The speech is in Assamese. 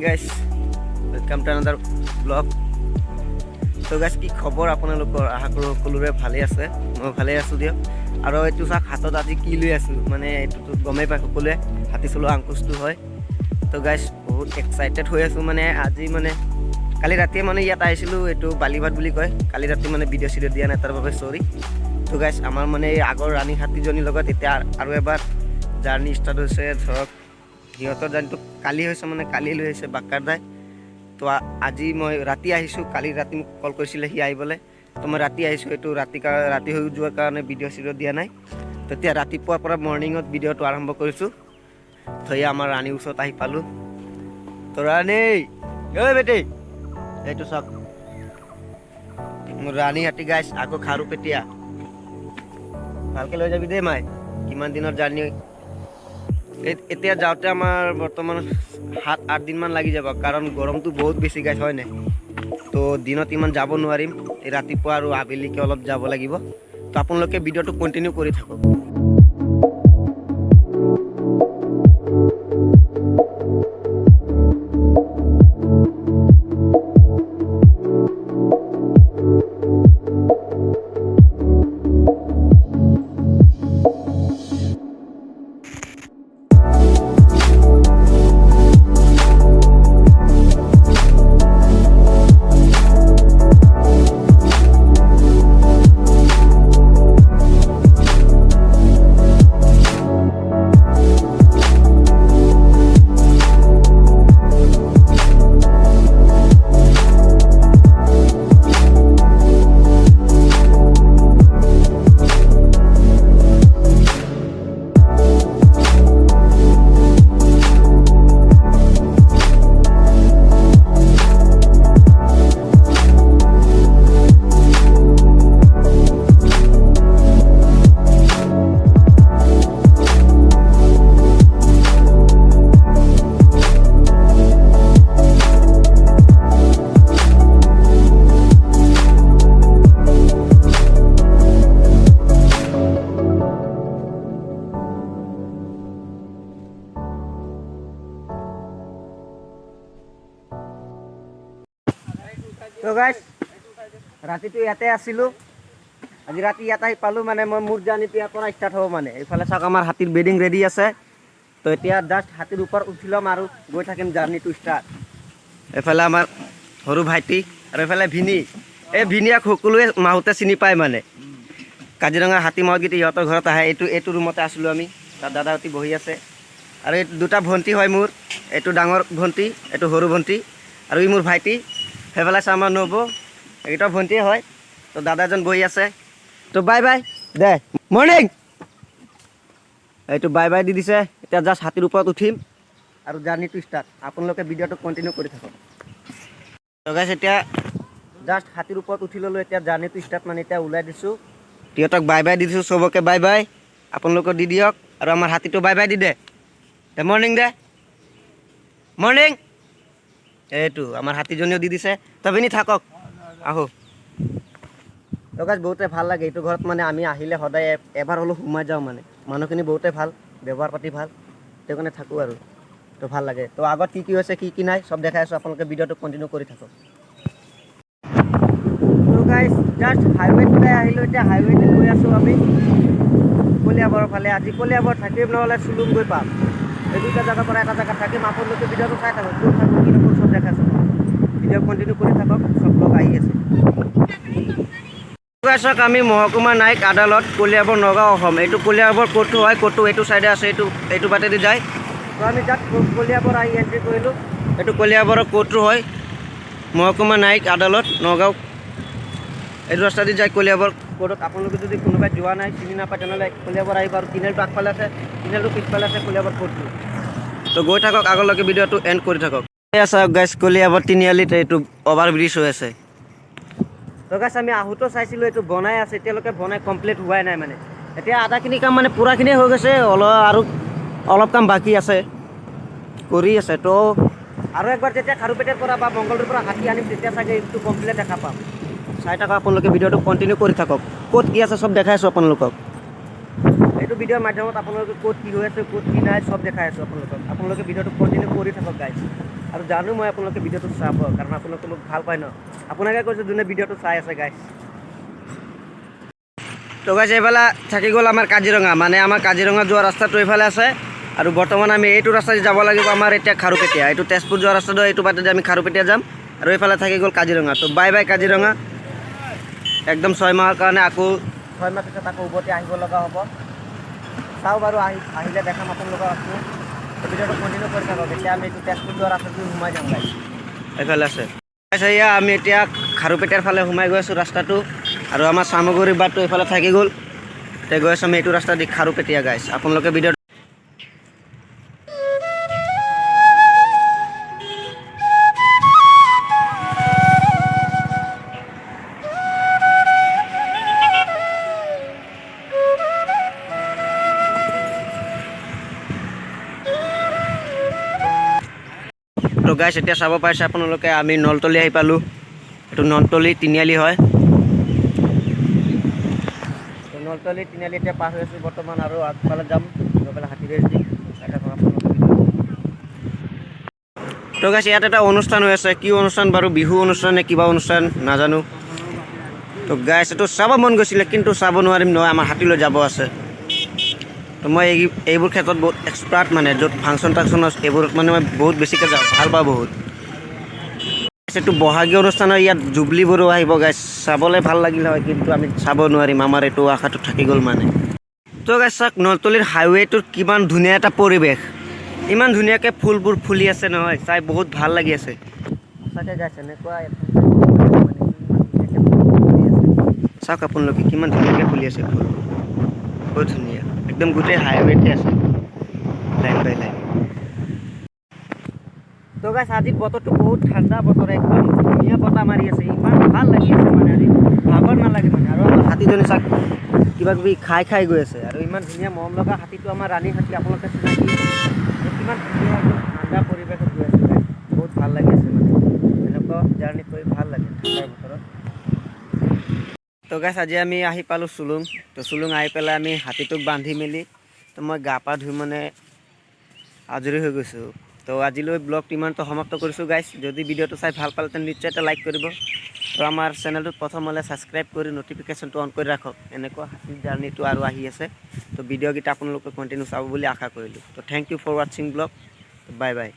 guys, welcome to another vlog. So guys, কি খবৰ আপোনালোকৰ? আশা কৰো সকলোৰে ভালে আছে। মই ভালে আছো দিয়ক। আৰু এইটো চাক হাতত আজি কি লৈ আছো মানে এইটো গমেই পাই সকলোৱে হাতী চলোৱা আংকুশটো হয়। তো গাইস বহুত এক্সাইটেড হৈ আছো মানে আজি মানে কালি ৰাতি মানে ইয়াত আহিছিলো এইটো বালিভাট বুলি কয়। কালি ৰাতি মানে ভিডিঅ' চিডিঅ' দিয়া নাই তাৰ বাবে সৰি। তো গাইস আমাৰ মানে আগৰ ৰাণী হাতীজনীৰ লগত এতিয়া আৰু এবাৰ জাৰ্নি ষ্টাৰ্ট হৈছে ধৰক সিহঁতৰ জাৰ্নিটো কালি হৈছে মানে কালি লৈ আহিছে বাক্কাৰ দাই। তো আজি মই ৰাতি আহিছোঁ কালি ৰাতি মোক কল কৰিছিলে সি আহিবলৈ তো মই ৰাতি আহিছোঁ এইটো ৰাতি হৈ যোৱাৰ কাৰণে ভিডিঅ' চিডিঅ' দিয়া নাই তেতিয়া ৰাতিপুৱাৰ পৰা মৰ্ণিঙত ভিডিঅ'টো আৰম্ভ কৰিছোঁ তো এয়া আমাৰ ৰাণীৰ ওচৰত আহি পালোঁ তো ৰাণী ঐ বেটি এইটো চাওক মোৰ ৰাণী হাতী গাইছ আকৌ খাৰু পেটীয়া ভালকৈ লৈ যাবি দেই মাই কিমান দিনৰ জাৰ্নি এতিয়া যাওঁতে আমাৰ বৰ্তমান 7-8 দিনমান লাগি যাব কাৰণ গৰমটো বহুত বেছি গাইছ হয় নাই তো দিনত ইমান যাব নোৱাৰিম ৰাতিপুৱা আৰু আবেলিকে অলপ যাব লাগিব তো আপোনালোকে ভিডিঅ'টো কন্টিনিউ কৰি থাকক তো গাইছ ৰাতিটো ইয়াতে আছিলোঁ আজি ৰাতি ইয়াতে আহি পালোঁ মানে মই মোৰ জাৰ্নিটো ইয়াৰ পৰা ষ্টাৰ্ট হ'ব মানে এইফালে চাওক আমাৰ হাতীৰ বেডিং ৰেডি আছে তো এতিয়া জাষ্ট হাতীৰ ওপৰত উঠি ল'ম আৰু গৈ থাকিম জাৰ্নিটো ষ্টাৰ্ট এইফালে আমাৰ সৰু ভাইটি আৰু এইফালে ভিনি এই ভিনিয়াক সকলোৱে মাহোঁতে চিনি পায় মানে কাজিৰঙা হাতী মাহতগীত ইহঁতৰ ঘৰত আহে এইটো ৰুমতে আছিলোঁ আমি তাত দাদাহঁতি বহি আছে আৰু এই দুটা ভণ্টি হয় মোৰ এইটো ডাঙৰ ভণ্টি এইটো সৰু ভণ্টি আৰু ই মোৰ ভাইটি সেইফালে আছে আমাৰ নবৌ এইকেইটা ভণ্টিয়ে হয় তো দাদাজন বহি আছে তো বাই বাই দে মৰ্ণিং এইটো বাই বাই দি দিছে এতিয়া জাষ্ট হাতীৰ ওপৰত উঠিম আৰু জাৰ্নিটো ষ্টাৰ্ট আপোনালোকে ভিডিঅ'টো কণ্টিনিউ কৰি থাকক তো গাইছ এতিয়া জাষ্ট হাতীৰ ওপৰত উঠি ল'লোঁ এতিয়া জাৰ্নিটো ষ্টাৰ্ট মানে এতিয়া ওলাই দিছোঁ সিহঁতক বাই বাই দি দিছোঁ চবকে বাই বাই আপোনালোকক দি দিয়ক আৰু আমাৰ হাতীটো bye by the De morning De morning এইটো আমাৰ হাতীজনীও দি দিছে তবিনি থাকক আহো তো গাইছ বহুতে ভাল লাগে এইটো ঘৰত মানে আমি আহিলে সদায় এবাৰ হ'লেও সোমাই যাওঁ মানে মানুহখিনি বহুতে ভাল ব্যৱহাৰ পাতি ভাল সেইটো কাৰণে থাকোঁ আৰু তো ভাল লাগে তো আগত কি হৈছে কি নাই চব দেখাই আছোঁ আপোনালোকে ভিডিঅ'টো কণ্টিনিউ কৰি থাকক তো গাইছ জাষ্ট হাইৱেটোতে আহিলোঁ এতিয়া হাইৱেতে গৈ আছোঁ আমি কলিয়াবৰৰ ফালে আজি কলিয়াবৰ থাকিম নহ'লে চুলুং গৈ পাম এই দুটা জেগাৰ পৰা এটা জেগাত থাকিম আপোনালোকে ভিডিঅ'টো চাই থাকক ক'ত থাকোঁ কি নকৰোঁ চব দেখাইছোঁ ভিডিঅ' কণ্টিনিউ কৰি থাকক চব লোক আহি আছে চাওক আমি মহকুমা নায়ক আদালত কলিয়াবৰ নগাঁও অসম এইটো কলিয়াবৰ ক'তটো হয় ক'তটো এইটো চাইডে আছে এইটো বাটেদি যায় তো আমি তাত কলিয়াবৰ আহি এণ্ট্ৰি কৰিলোঁ এইটো কলিয়াবৰৰ ক'তটো হয় মহকুমা নায়ক আদালত নগাঁও এইটো ৰাস্তা দি যায় কলিয়াবৰ ক'ৰ্টত আপোনালোকে যদি কোনোবাই যোৱা নাই চিনি নাপায় তেনেহ'লে কলিয়াবৰ আহিব আৰু তিনিআলিটো আগফালে আছে তিনিআলিটো পিছফালে আছে কলিয়াবৰ ক'ৰ্টটো তো গৈ থাকক আগলৈকে ভিডিঅ'টো এণ্ড কৰি থাকক চাওক গাইছ কলিয়াবৰ তিনিআলিত এইটো অভাৰ ব্ৰিজ হৈ আছে তো গাইছ আমি আহোঁতেও চাইছিলোঁ এইটো বনাই আছে এতিয়ালৈকে বনাই কমপ্লিট হোৱাই নাই মানে এতিয়া আধাখিনি কাম মানে পূৰাখিনিয়ে হৈ গৈছে আৰু অলপ কাম বাকী আছে কৰি আছে তো আৰু একবাৰ যেতিয়া খাৰুপেটীয়াৰ পৰা বা মংগলদৈৰ পৰা হাতী আনিম তেতিয়া চাগে এইটো কমপ্লিট দেখা পাম চাই থাকক আপোনালোকে ভিডিঅ'টো কণ্টিনিউ কৰি থাকক ক'ত কি আছে সব দেখাই আছোঁ আপোনালোকক এইটো ভিডিঅ'ৰ মাধ্যমত আপোনালোকে ক'ত কি হৈ আছে ক'ত কি নাই সব দেখাই আছোঁ আপোনালোকে ভিডিঅ'টো কণ্টিনিউ কৰি থাকক গাইজ আৰু জানো মই আপোনালোকে ভিডিঅ'টো চাব, কাৰণ আপোনালোকে মোক ভাল পায় ন, আপোনাকে কৈছোঁ যোনে ভিডিঅ'টো চাই আছে গাইছ। তো গাইছ এইফালে থাকি গ'ল আমাৰ কাজিৰঙা, মানে আমাৰ কাজিৰঙা যোৱা ৰাস্তাটো এইফালে আছে, আৰু বৰ্তমান আমি এইটো ৰাস্তাত যাব লাগিব আমাৰ এতিয়া খাৰুপেটীয়া, এইটো তেজপুৰ যোৱা ৰাস্তাটো এইটো বাটেদি আমি খাৰুপেটীয়া যাম, আৰু এইফালে থাকি গ'ল কাজিৰঙা। তো বাই বাই কাজিৰঙা, একদম 6 মাহৰ কাৰণে আকৌ 6 মাহ পিছত আকৌ উভতি আহিব লগা হ'ব। চাওঁ বাৰু আহিলে দেখাম আপোনালোকক আকৌ। ভিডিঅ'টো কণ্টিনিউ কৰি থাকক। এতিয়া আমি এইটো তেজপুৰ যোৱা ৰাস্তাটো সোমাই যাম গাইছ, এইফালে আছে। এয়া আমি এতিয়া খাৰুপেটীয়াৰ ফালে সোমাই গৈ আছোঁ ৰাস্তাটো, আৰু আমাৰ চামগুৰি বাটটো এইফালে থাকি গ'ল। এতিয়া গৈ আছোঁ আমি এইটো ৰাস্তা দি খাৰুপেটীয়া গাইছ। আপোনালোকে ভিডিঅ' তো গাইছ এতিয়া চাব পাৰিছে আপোনালোকে আমি নলতলি আহি পালোঁ। এইটো নলতলি তিনিআলি হয়। তো নলতলি তিনিআলি এতিয়া পাৰ হৈ আছোঁ বৰ্তমান, আৰু আগফালে যাম গৈ পেলাই হাতীবাৰী দি। তো গাইছ ইয়াত এটা অনুষ্ঠান হৈ আছে, কি অনুষ্ঠান বাৰু, বিহু অনুষ্ঠান নে কিবা অনুষ্ঠান নাজানো। তো গাইছ এইটো চাব মন গৈছিলে, কিন্তু চাব নোৱাৰিম নহয়, আমাৰ হাতীলৈ যাব আছে। তো মই এইবোৰ ক্ষেত্ৰত বহুত এক্সপাৰ্ট, মানে য'ত ফাংচন টাংচন এইবোৰত মানে মই বহুত বেছিকৈ যাওঁ, ভাল পাওঁ বহুত। এইটো বহাগী অনুষ্ঠানৰ ইয়াত জুবলি বড়ো আহিব গাইছ, চাবলৈ ভাল লাগিল হয়, কিন্তু আমি চাব নোৱাৰিম, আমাৰ এইটো আশাটো থাকি গ'ল মানে। তো গাইছ চাওক নলতলিৰ হাইৱেটোৰ কিমান ধুনীয়া এটা পৰিৱেশ, ইমান ধুনীয়াকৈ ফুলবোৰ ফুলি আছে নহয়, চাই বহুত ভাল লাগি আছে সঁচাকৈ গাইছ। এনেকুৱা চাওক আপোনালোকে কিমান ধুনীয়াকৈ ফুলি আছে ফুল, বহুত ধুনীয়া, একদম গোটেই হাইৱেতে আছে লাইন বাই লাইন। তো গাইছ আজি বতৰটো বহুত ঠাণ্ডা বতৰ, একদম ধুনীয়া বতাহ মাৰি আছে, ইমান ভাল লাগি আছে মানে আজি ভাগৰ নালাগে মানে। আৰু আমাৰ হাতীজনী চাওক কিবা কিবি খাই গৈ আছে, আৰু ইমান ধুনীয়া মৰম লগা হাতীটো আমাৰ ৰাণী হাতী, আপোনালোকে চিনাকি। কিমান ধুনীয়া একদম ঠাণ্ডা পৰিৱেশত গৈ আছে গাইছ, বহুত ভাল লাগি আছে মানে, এনেকুৱা জাৰ্ণি কৰি ভাল লাগে ঠাণ্ডাৰ বতৰত। তো গাইছ আজি আমি আহি পালোঁ চুলুং। তো চুলুং আহি পেলাই আমি হাতীটোক বান্ধি মেলি, তো মই গা পা ধুই মানে আজৰি হৈ গৈছোঁ। তো আজিলৈ ব্লগটো ইমানটো সমাপ্ত কৰিছোঁ গাইছ। যদি ভিডিঅ'টো চাই ভাল পালে তেন্তে নিশ্চয় এটা লাইক কৰিব, তো আমাৰ চেনেলটোত প্ৰথম হ'লে ছাবস্ক্ৰাইব কৰি ন'টিফিকেশ্যনটো অন কৰি ৰাখক। এনেকুৱা হাতীৰ জাৰ্ণিটো আৰু আহি আছে, তো ভিডিঅ'কেইটা আপোনালোকে কণ্টিনিউ চাব বুলি আশা কৰিলোঁ। তো থেংক ইউ ফৰ ৱাচিং ব্লগ, বাই বাই।